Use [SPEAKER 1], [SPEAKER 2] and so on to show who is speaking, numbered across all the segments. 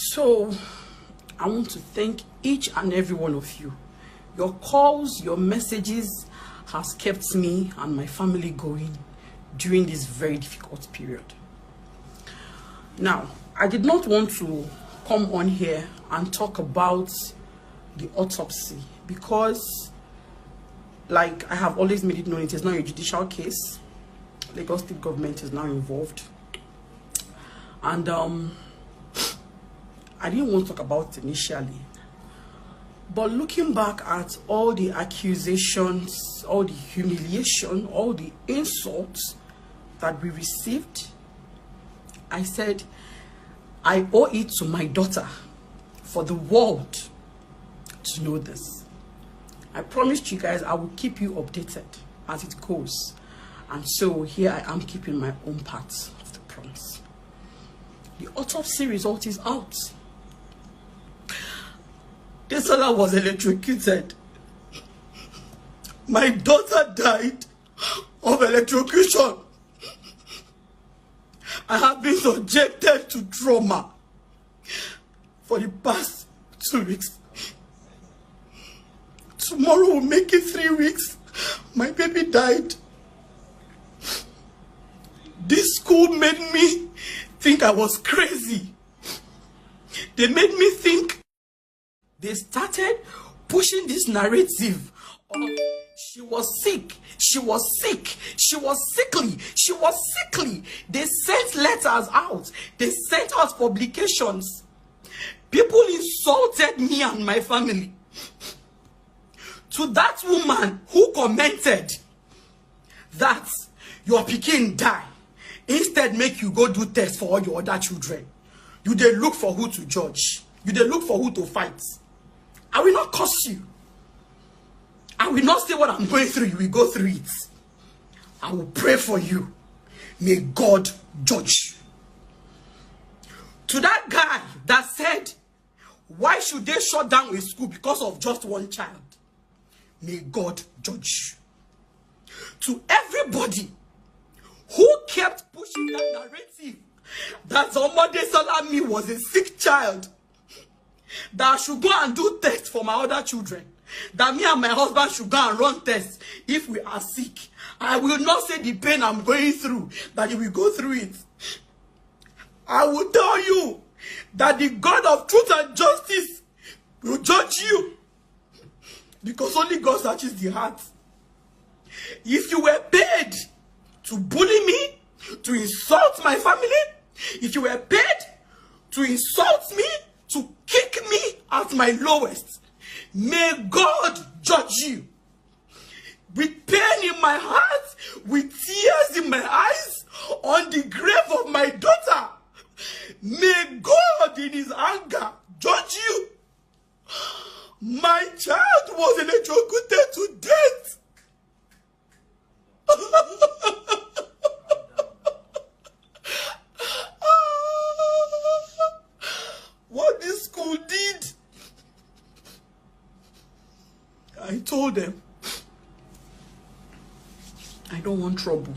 [SPEAKER 1] So I want to thank each and every one of you. Your calls, your messages has kept me and my family going during this very difficult period. Now, I did not want to come on here and talk about the autopsy because, like I have always made it known, it is not a judicial case. Lagos State government is now involved. And I didn't want to talk about it initially. But looking back at all the accusations, all the humiliation, all the insults that we received, I said, I owe it to my daughter for the world to know this. I promised you guys I will keep you updated as it goes. And so here I am keeping my own part of the promise. The autopsy result is out. Desola was electrocuted. My daughter died of electrocution. I have been subjected to trauma for the past 2 weeks. Tomorrow will make it 3 weeks. My baby died. This school made me think I was crazy. They made me think. They started pushing this narrative of she was sick, she was sick, she was sickly, she was sickly. They sent letters out. They sent out publications. People insulted me and my family. To that woman who commented that your pikin die, instead make you go do tests for all your other children. You dey look for who to judge. You dey look for who to fight. I will not curse you. I will not say what I'm going through. You will go through it. I will pray for you. May God judge you. To that guy that said, why should they shut down a school because of just one child? May God judge you. To everybody who kept pushing that narrative that somebody Salami was a sick child, that I should go and do tests for my other children, that me and my husband should go and run tests if we are sick. I will not say the pain I'm going through, that you will go through it. I will tell you that the God of truth and justice will judge you, because only God searches the heart. If you were paid to bully me, to insult my family, if you were paid to insult me, to kick me at my lowest, may God judge you. With pain in my heart, with tears in my eyes, on the grave of my daughter, may God in his anger judge you. My child was electrocuted to death. What this school did, I told them, I don't want trouble.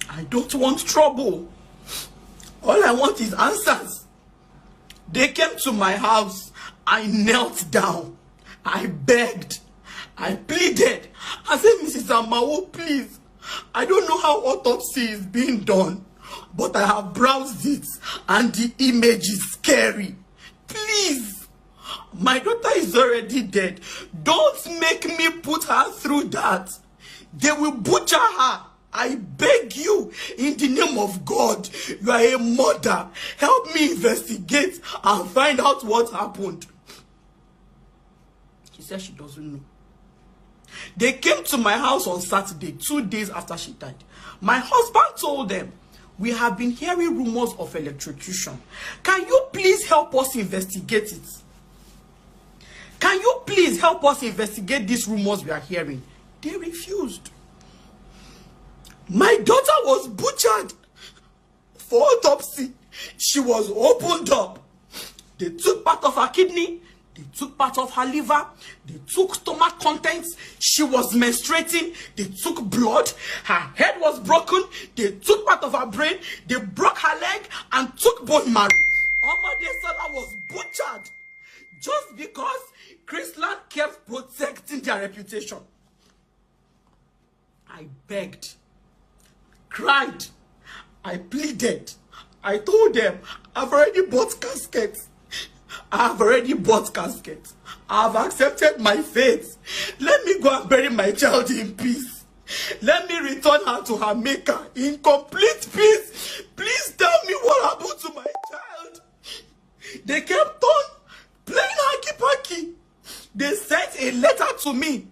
[SPEAKER 1] I don't want trouble. All I want is answers. They came to my house. I knelt down. I begged. I pleaded. I said, Mrs. Amao, please. I don't know how autopsy is being done, but I have browsed it and the image is scary. Please, my daughter is already dead. Don't make me put her through that. They will butcher her. I beg you, in the name of God, you are a mother. Help me investigate and find out what happened. She said she doesn't know. They came to my house on Saturday, 2 days after she died. My husband told them, we have been hearing rumors of electrocution. Can you please help us investigate it? Can you please help us investigate these rumors we are hearing? They refused. My daughter was butchered for autopsy. She was opened up. They took part of her kidney. They took part of her liver. They took stomach contents. She was menstruating. They took blood. Her head was broken. They took part of her brain. They broke her leg and took bone marrow. Omodesola was butchered just because Chrisland kept protecting their reputation. I begged, cried, I pleaded. I told them, I've already bought caskets. I've accepted my fate. Let me go and bury my child in peace. Let me return her to her maker in complete peace. Please tell me what happened to my child. They kept on playing hanky-panky. They sent a letter to me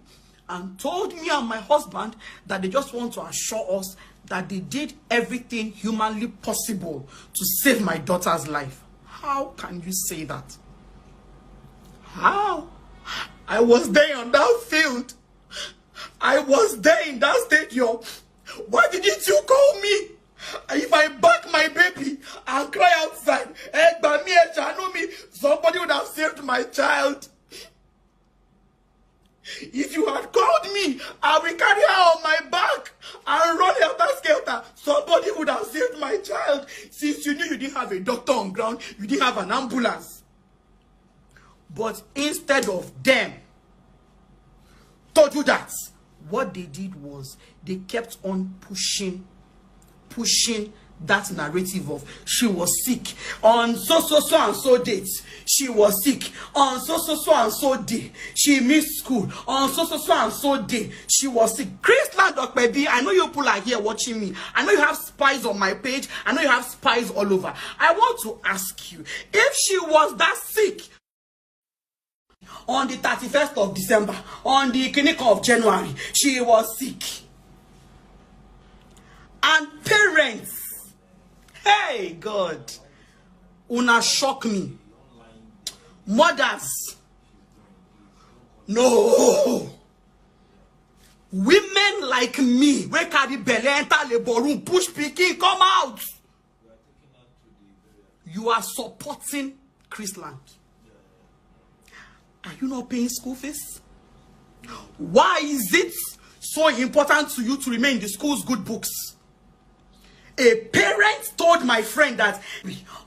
[SPEAKER 1] and told me and my husband that they just want to assure us that they did everything humanly possible to save my daughter's life. How can you say that? How? I was there on that field. I was there in that stadium. Why didn't you call me? If I back my baby and cry outside, somebody would have saved my child. If you had called me, I will carry her on my back and run helter-skelter. Somebody would have saved my child. Since you knew you didn't have a doctor on ground, you didn't have an ambulance. But instead of them to do that, what they did was they kept on pushing that narrative of she was sick on so and so dates. She was sick on so and so day. She missed school on so and so day. She was sick. Chrisland, baby, I know you people are here watching me. I know you have spies on my page. I know you have spies all over. I want to ask you, if she was that sick on the 31st of December, on the clinic of January, she was sick, and parents, hey God, una shock me. Mothers, no. Women like me, we carry belle enter labor room, push pikin, come out. You are supporting Chrisland. Are you not paying school fees? Why is it so important to you to remain in the school's good books? A parent told my friend that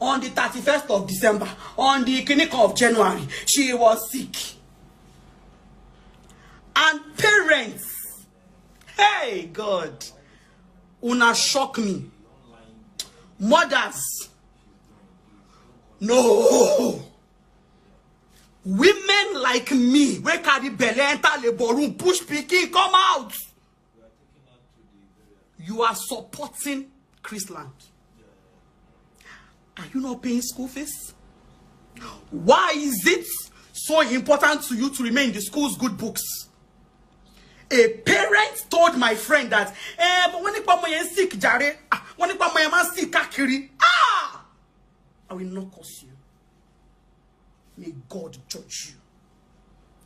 [SPEAKER 1] on the 31st of December, on the clinic of January, she was sick. And parents, hey God, una shock me. Mothers, no. Women like me, we carry belle enter labor room, push pikin, come out. You are supporting Chrisland. Are you not paying school fees? Why is it so important to you to remain in the school's good books? A parent told my friend that, but when you sick, Jare, when you sick, Kakiri, I will not curse you. May God judge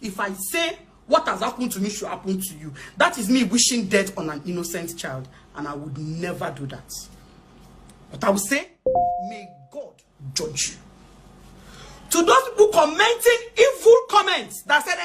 [SPEAKER 1] you. If I say what has happened to me should happen to you, that is me wishing death on an innocent child, and I would never do that. But I will say, may God judge you. To those people commenting evil comments that said,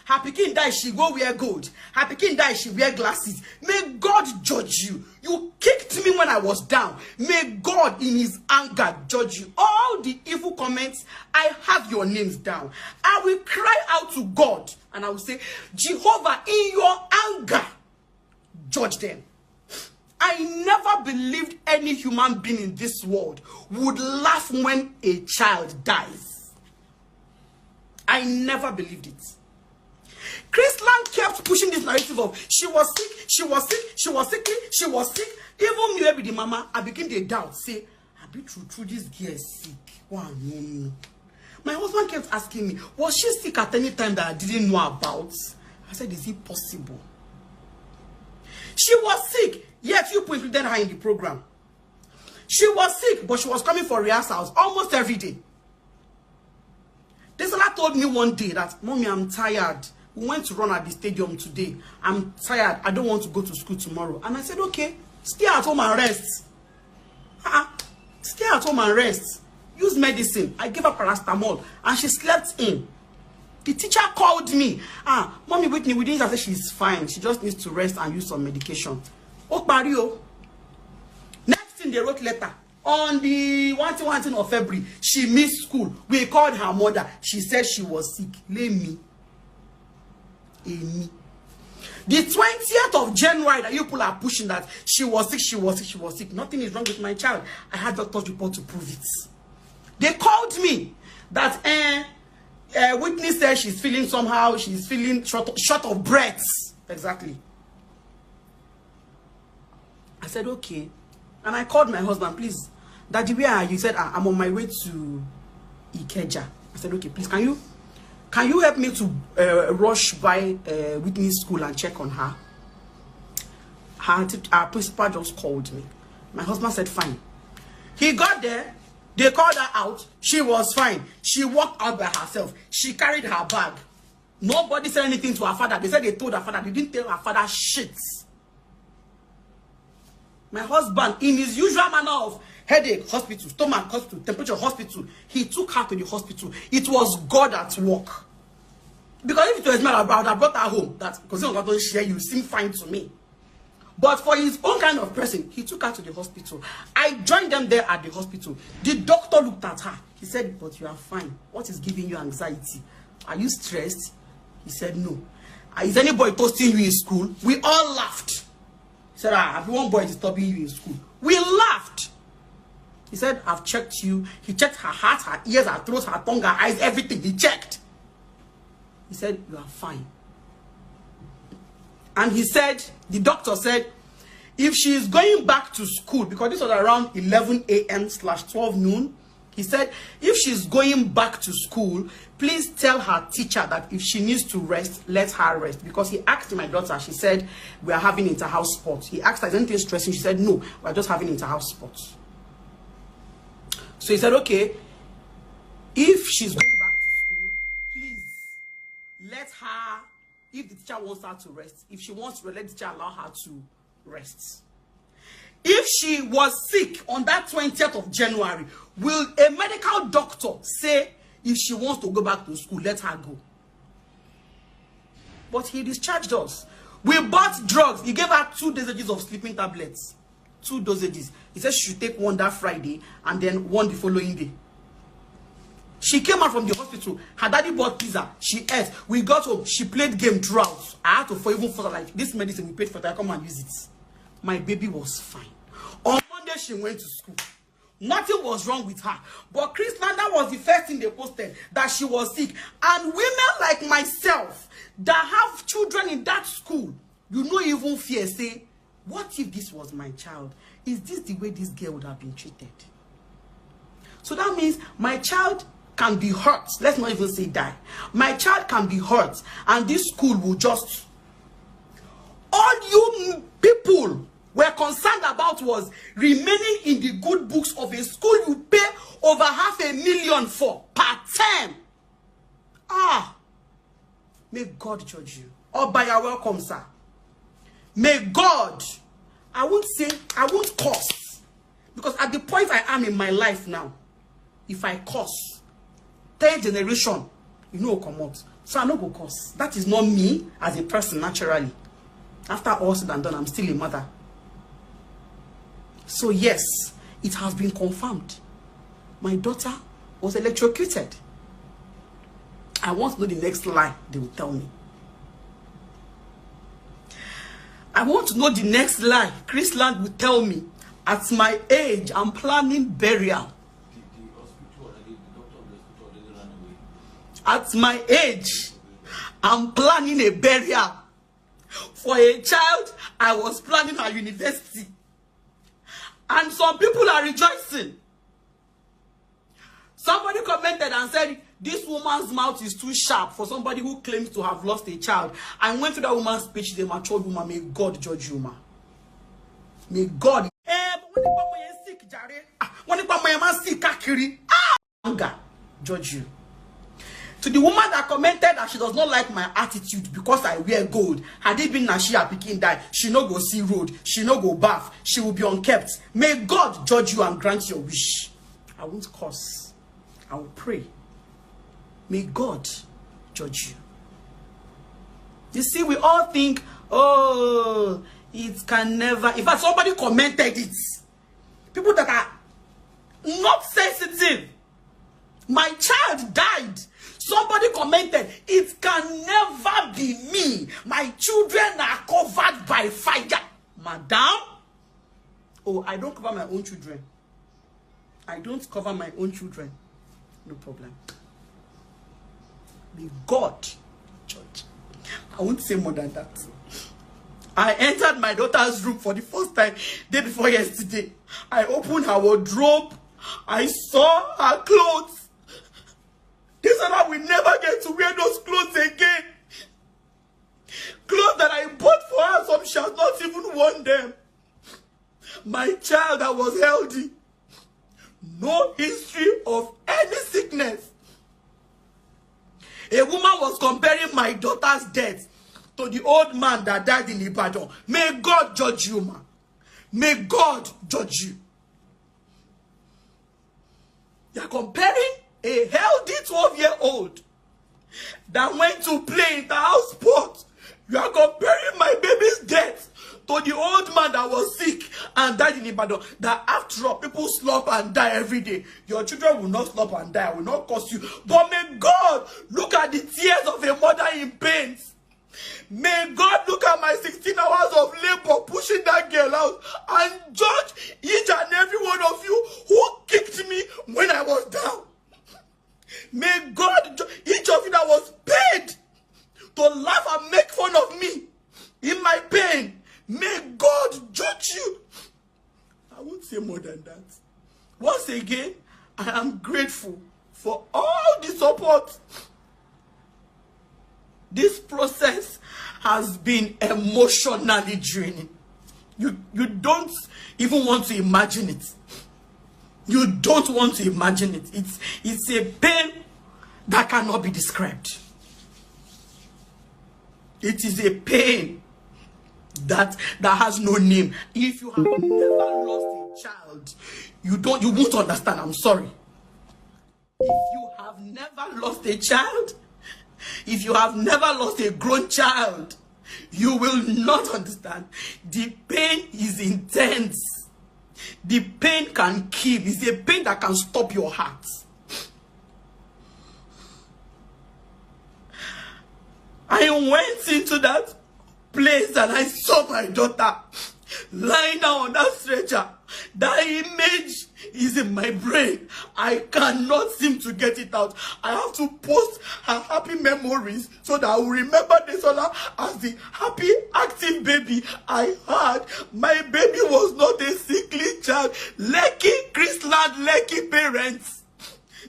[SPEAKER 1] her pikin die, she go wear gold. Her pikin die, she wear glasses. May God judge you. You kicked me when I was down. May God in his anger judge you. All the evil comments, I have your names down. I will cry out to God and I will say, Jehovah, in your anger, judge them. I never believed any human being in this world would laugh when a child dies. I never believed it. Chrisland kept pushing this narrative of she was sick, she was sick, she was sickly, she was sick. Even me with the mama, I begin to doubt. Say, I be true, this girl is sick. Wow, no. My husband kept asking me, was she sick at any time that I didn't know about? I said, is it possible? She was sick, yet you included her in the program. She was sick, but she was coming for rehearsals almost every day. Desola told me one day that, Mommy, I'm tired. We went to run at the stadium today. I'm tired. I don't want to go to school tomorrow. And I said, okay, stay at home and rest. Stay at home and rest. Use medicine. I gave her paracetamol and she slept in. The teacher called me. Mommy Whitney, we didn't say she's fine. She just needs to rest and use some medication. Oh, Mario. Next thing they wrote letter. On the 1 of February, she missed school. We called her mother. She said she was sick. Let me. The 20th of January that you people are pushing that she was sick. Nothing is wrong with my child. I had doctor's report to prove it. They called me that Whitney said she's feeling somehow, she's feeling short of breath. Exactly. I said, okay. And I called my husband, please. Daddy, where are you? He said, I'm on my way to Ikeja. I said, okay, please, can you help me to rush by Whitney's school and check on her? Our principal just called me. My husband said, fine. He got there. They called her out. She was fine. She walked out by herself. She carried her bag. Nobody said anything to her father. They said they told her father. They didn't tell her father shit. My husband, in his usual manner of headache, hospital, stomach, hospital, temperature, hospital, he took her to the hospital. It was God at work. Because if it was me, I would have brought her home. That because you don't share, you seem fine to me. But for his own kind of person, he took her to the hospital. I joined them there at the hospital. The doctor looked at her. He said, but you are fine. What is giving you anxiety? Are you stressed? He said, no. Is anybody toasting you in school? We all laughed. He said, one boy is disturbing you in school. We laughed. He said, I've checked you. He checked her heart, her ears, her throat, her tongue, her eyes, everything. He checked. He said, you are fine. And he said, the doctor said, if she is going back to school, because this was around 11 a.m/12 noon, he said, if she's going back to school, please tell her teacher that if she needs to rest, let her rest. Because he asked my daughter, she said, we are having inter-house sports. He asked her, is anything stressing? She said, no, we're just having inter-house sports. So he said, okay, if she's going back to school, please let her, if the teacher wants her to rest, if she wants to let the teacher allow her to rest. If she was sick on that 20th of January, will a medical doctor say if she wants to go back to school, let her go? But he discharged us. We bought drugs. He gave her 2 dosages of sleeping tablets. 2 dosages. He said she should take one that Friday and then one the following day. She came out from the hospital. Her daddy bought pizza. She ate. We got home. She played game throughout. I had to even for like this medicine we paid for. I come and use it. My baby was fine. On Monday she went to school. Nothing was wrong with her. But Chrisland, that was the first thing they posted, that she was sick. And women like myself that have children in that school, you know, even fear say, what if this was my child? Is this the way this girl would have been treated? So that means my child can be hurt. Let's not even say die. My child can be hurt. And this school will just... All you people were concerned about was remaining in the good books of a school you pay over $500,000 for per term. May God judge you. Or by your welcome, sir. May God, I won't curse. Because at the point I am in my life now, if I curse, 3rd generation, you know, come out. So I no go curse. That is not me as a person naturally. After all said and done, I'm still a mother. So yes, it has been confirmed. My daughter was electrocuted. I want to know the next lie they will tell me. I want to know the next lie Chrisland will tell me. At my age, I'm planning burial. At my age, I'm planning a burial. For a child, I was planning a university. And some people are rejoicing. Somebody commented and said, this woman's mouth is too sharp for somebody who claims to have lost a child. I went to that woman's speech, the matured woman. May God judge you, ma. May God. Anger, judge you. To the woman that commented that she does not like my attitude because I wear gold, had it been that she had Peking die, she no go see road, she no go bath, she will be unkept. May God judge you and grant your wish. I won't curse. I will pray. May God judge you. You see, we all think, oh, it can never. In fact, somebody commented it. People that are not sensitive. My child died. Somebody commented, it can never be me. My children are covered by fire. Madam? Oh, I don't cover my own children. I don't cover my own children. No problem. May God judge. I won't say more than that. I entered my daughter's room for the first time day before yesterday. I opened her wardrobe. I saw her clothes. This and I will never get to wear those clothes again. Clothes that I bought for her, some she has not even worn them. My child that was healthy. No history of any sickness. A woman was comparing my daughter's death to the old man that died in Ibadan. May God judge you, man. May God judge you. You are comparing a healthy 12-year-old that went to play in the house sport. You are comparing my baby's death to the old man that was sick and died in Ibadan. That after all, people slump and die every day. Your children will not slump and die. Will not cost you. But may God look at the tears of a mother in pain. May God look at my 16 hours of labor pushing that girl out and judge each and every one of you who kicked me when I was down. May God judge each of you that was paid to laugh and make fun of me in my pain. May God judge you. I won't say more than that. Once again, I am grateful for all the support. This process has been emotionally draining. You don't even want to imagine it. You don't want to imagine it. It's a pain that cannot be described. It is a pain that has no name. If you have never lost a child, you won't understand. I'm sorry. If you have never lost a child, if you have never lost a grown child, you will not understand. The pain is intense. The pain can kill. It's a pain that can stop your heart. I went into that place and I saw my daughter lying down on that stretcher. That image is in my brain. I cannot seem to get it out. I have to post her happy memories so that I will remember this one as the happy, active baby I had. My baby was not a sickly child. Lekki, Chrisland, Lekki parents.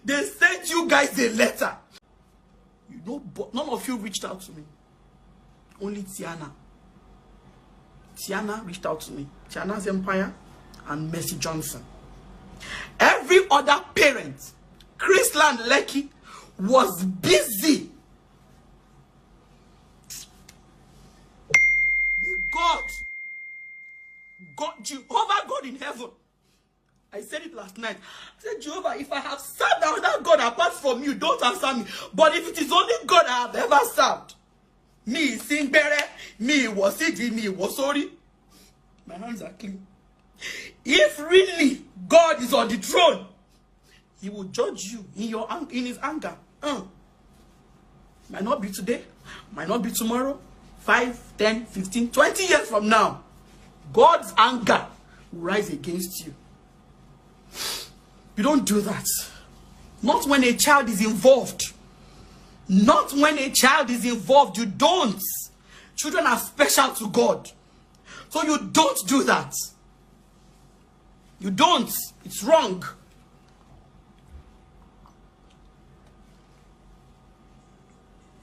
[SPEAKER 1] They sent you guys a letter. You know, but none of you reached out to me. Only Tiana. Tiana reached out to me. Tiana's Empire and Mercy Johnson. Every other parent, Chrisland, Lekki, was busy. Jehovah God in heaven. I said it last night. I said, Jehovah, if I have served another God apart from you, don't answer me. But if it is only God I have ever served, me sing bere, me was it, me was sorry. My hands are clean. If really God is on the throne, he will judge you in his anger. Might not be today, might not be tomorrow, 5, 10, 15, 20 years from now. God's anger will rise against you. You don't do that. Not when a child is involved. Not when a child is involved. You don't. Children are special to God. So you don't do that. You don't. It's wrong.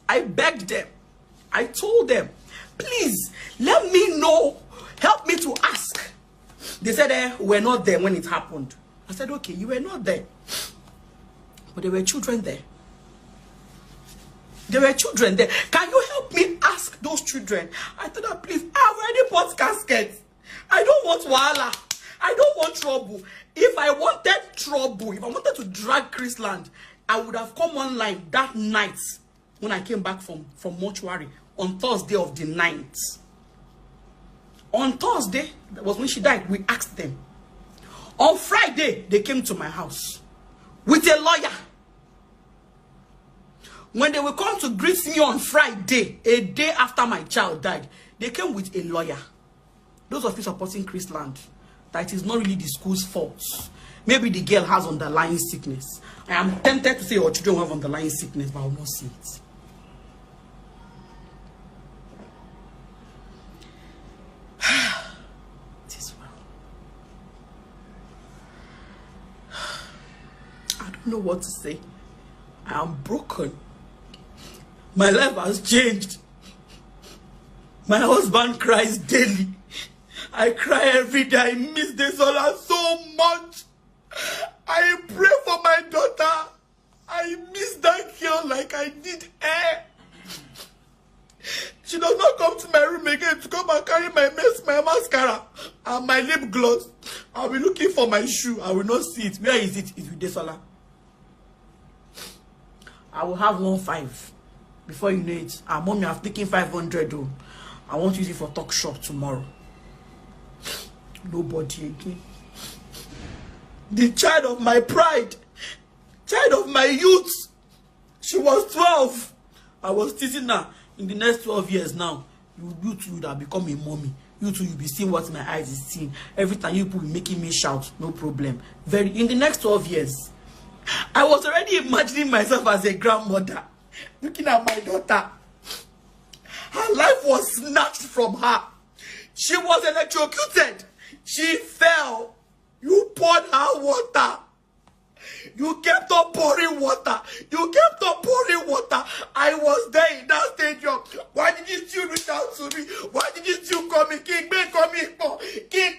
[SPEAKER 1] I begged them. I told them, please, let me know. Help me to ask. They said, we're not there when it happened. I said, okay, you were not there. But there were children there. There were children there. Can you help me ask those children? I told her, please, I've already bought caskets. I don't want wahala. I don't want trouble. If I wanted trouble, if I wanted to drag Chrisland, I would have come online that night when I came back from mortuary on Thursday of the 9th. On Thursday, that was when she died, we asked them. On Friday, they came to my house with a lawyer. When they will come to greet me on Friday, a day after my child died, they came with a lawyer. Those of you supporting Chrisland, that it is not really the school's fault. Maybe the girl has underlying sickness. I am tempted to say your children have underlying sickness, but I will not see it. It is well. I don't know what to say. I am broken. My life has changed. My husband cries daily. I cry every day. I miss Desola so much. I pray for my daughter. I miss that girl like I did air. She does not come to my room again to come and carry my mascara and my lip gloss. I'll be looking for my shoe. I will not see it. Where is it? It's with Desola. I will have 1.5 before you know it. Mommy, I've taken 500 though. I want to use it for talk shop tomorrow. Nobody again. The child of my pride, child of my youth. She was 12. I was teasing her. In the next 12 years now, you two would have become a mommy. You two will be seeing what my eyes is seeing. Every time you people be making me shout, no problem. In the next 12 years, I was already imagining myself as a grandmother, looking at my daughter. Her life was snatched from her. She was electrocuted. She fell. You poured her water. You kept on pouring water. You kept on pouring water. I was there in that stadium. Why did you still reach out to me? Why did you still call me? King, call me. King,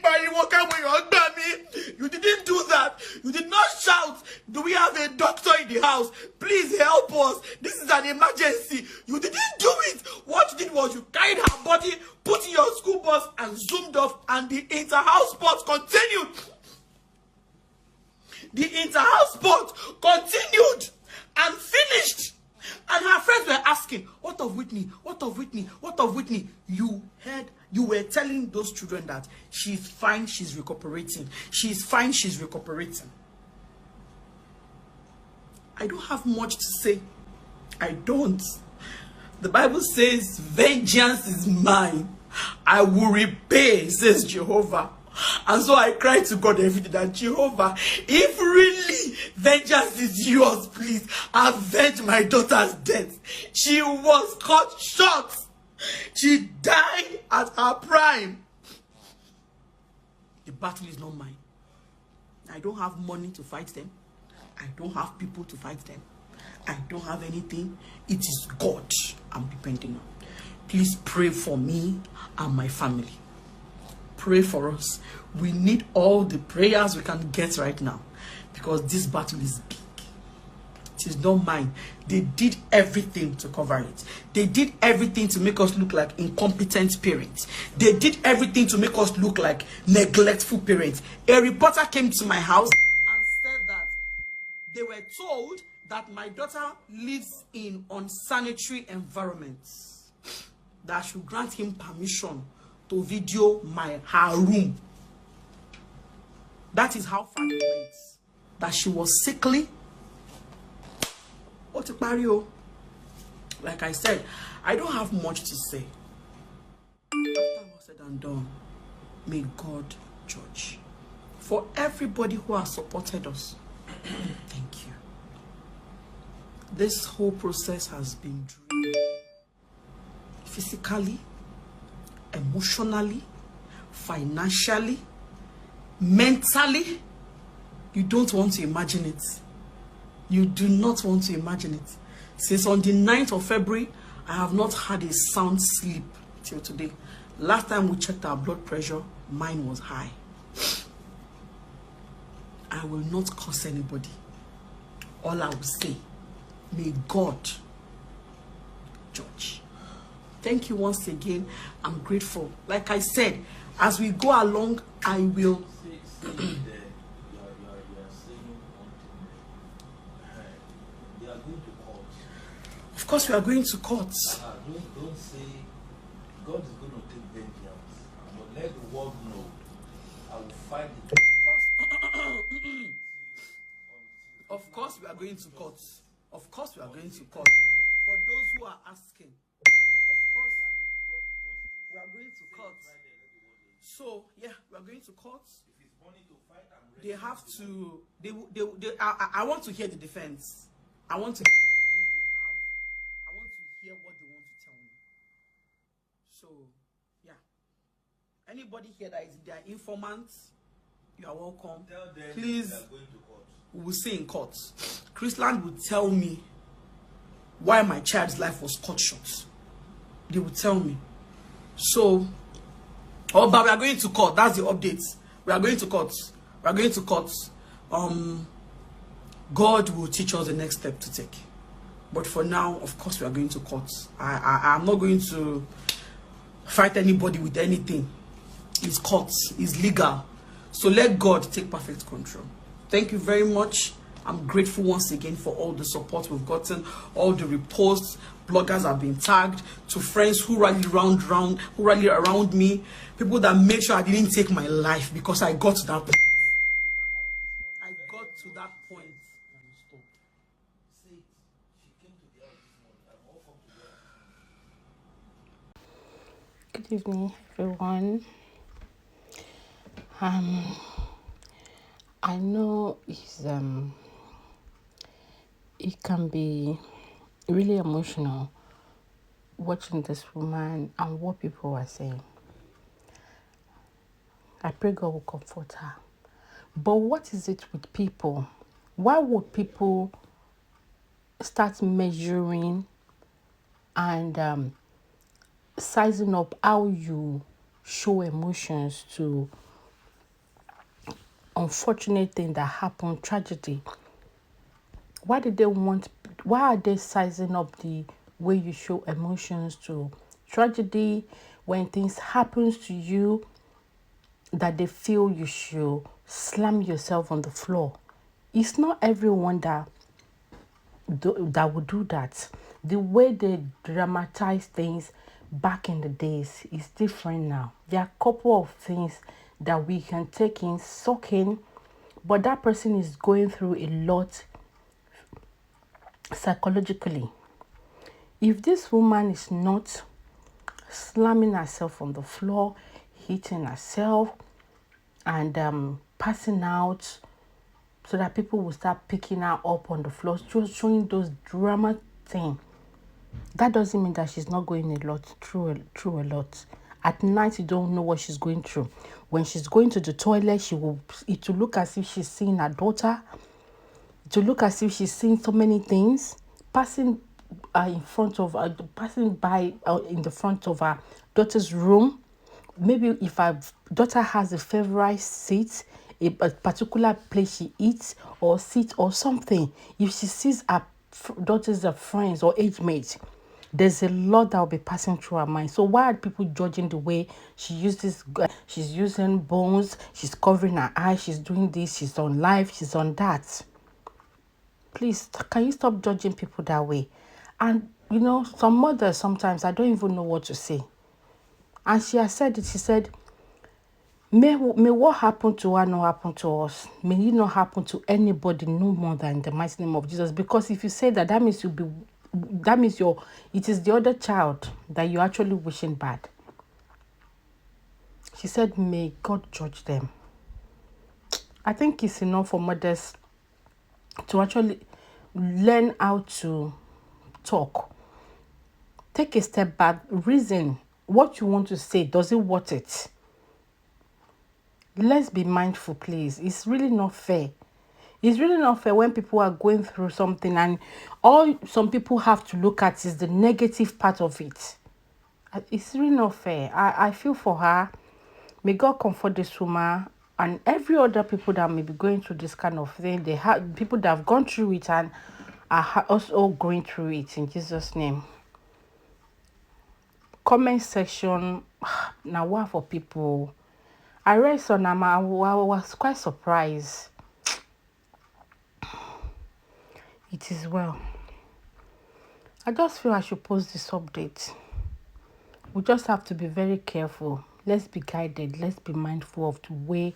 [SPEAKER 1] you didn't do that. You did not shout. Do we have a doctor in the house? Please help us. This is an emergency. You didn't do it. What you did was you carried her body, put in your school bus, and zoomed off, and the inter-house sports continued. The inter-house sport continued and finished. And her friends were asking, what of Whitney? What of Whitney? What of Whitney? You were telling those children that she's fine, she's recuperating. She's fine, she's recuperating. I don't have much to say. I don't. The Bible says, vengeance is mine. I will repay, says Jehovah. And so I cried to God every day that, Jehovah, if really vengeance is yours, please avenge my daughter's death. She was cut short. She died at her prime. The battle is not mine. I don't have money to fight them. I don't have people to fight them. I don't have anything. It is God I'm depending on. Please pray for me and my family. Pray for us. We need all the prayers we can get right now, because this battle is big. It is not mine. They did everything to cover it. They did everything to make us look like incompetent parents. They did everything to make us look like neglectful parents. A reporter came to my house and said that they were told that my daughter lives in unsanitary environments, that I should grant him permission to video her room. That is how far it went. That she was sickly. Like I said, I don't have much to say. After all said and done, may God judge. For everybody who has supported us, thank you. This whole process has been draining. Physically, emotionally, financially, mentally. You don't want to imagine it. You do not want to imagine it. Since on the 9th of February, I have not had a sound sleep till today. Last time we checked our blood pressure, mine was high. I will not curse anybody. All I will say, may God judge. Thank you once again. I'm grateful. Like I said, as we go along, I will. Of course, we are going to court.
[SPEAKER 2] Don't say God is going to take vengeance. But let the world know I will fight it.
[SPEAKER 1] Of course, we are going to court. Of course, we are going to court. For those who are asking, of course, we are going to court. So, yeah, we are going to court. They have to. I want to hear the defense. I want to hear the defense they have. I want to hear what they want to tell me. So, yeah. Anybody here that is their informant, you are welcome.
[SPEAKER 2] Tell them
[SPEAKER 1] please.
[SPEAKER 2] They are going to court.
[SPEAKER 1] We will see in court. Chrisland will tell me why my child's life was cut short. They will tell me. So, but we are going to court. That's the update. We are going to court. We are going to court. God will teach us the next step to take. But for now, of course, we are going to court. I'm not going to fight anybody with anything. It's court. It's legal. So let God take perfect control. Thank you very much. I'm grateful once again for all the support we've gotten, all the reposts. Bloggers have been tagged, to friends who rally around me, people that made sure I didn't take my life because I got to that point. I got to that point. Stop.
[SPEAKER 2] Say it. She came to the house this morning. I'm all come to the house.
[SPEAKER 3] Good evening, everyone. I know it can be really emotional watching this woman and what people are saying. I pray God will comfort her. But what is it with people? Why would people start measuring and sizing up how you show emotions to unfortunate thing that happened, tragedy? Why are they sizing up the way you show emotions to tragedy when things happens to you that they feel you should slam yourself on the floor? It's not everyone that would do that. The way they dramatize things back in the days is different now. There are a couple of things that we can take in, soak in, but that person is going through a lot psychologically. If this woman is not slamming herself on the floor, hitting herself, and passing out so that people will start picking her up on the floor, just showing those drama things, that doesn't mean that she's not going through a lot. At night, you don't know what she's going through. When she's going to the toilet, it will look as if she's seeing her daughter. To look as if she's seeing so many things, passing by in the front of her daughter's room. Maybe if her daughter has a favorite seat, a particular place she eats or sits or something, if she sees her daughter's friends or age mates, there's a lot that will be passing through her mind. So why are people judging the way she uses? She's using bones, she's covering her eyes, she's doing this, she's on live, she's on that. Please, can you stop judging people that way? And, some mothers, sometimes, I don't even know what to say. And she has said it. She said, may what happened to her not happen to us. May it not happen to anybody, no more than in the mighty name of Jesus. Because if you say that, it is the other child that you're actually wishing bad. She said, may God judge them. I think it's enough for mothers to actually learn how to talk. Take a step back, reason what you want to say. Does it worth it? Let's be mindful, please. It's really not fair. It's really not fair when people are going through something and all some people have to look at is the negative part of it. It's really not fair. I feel for her. May God comfort this woman and every other people that may be going through this kind of thing. They have people that have gone through it and are also going through it in Jesus' name. Comment section. Now what for people? I read some and I was quite surprised. It is well. I just feel I should post this update. We just have to be very careful. Let's be guided. Let's be mindful of the way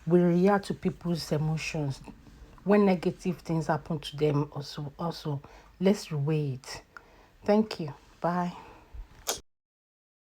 [SPEAKER 3] we react to people's emotions. When negative things happen to them, also let's wait. Thank you. Bye.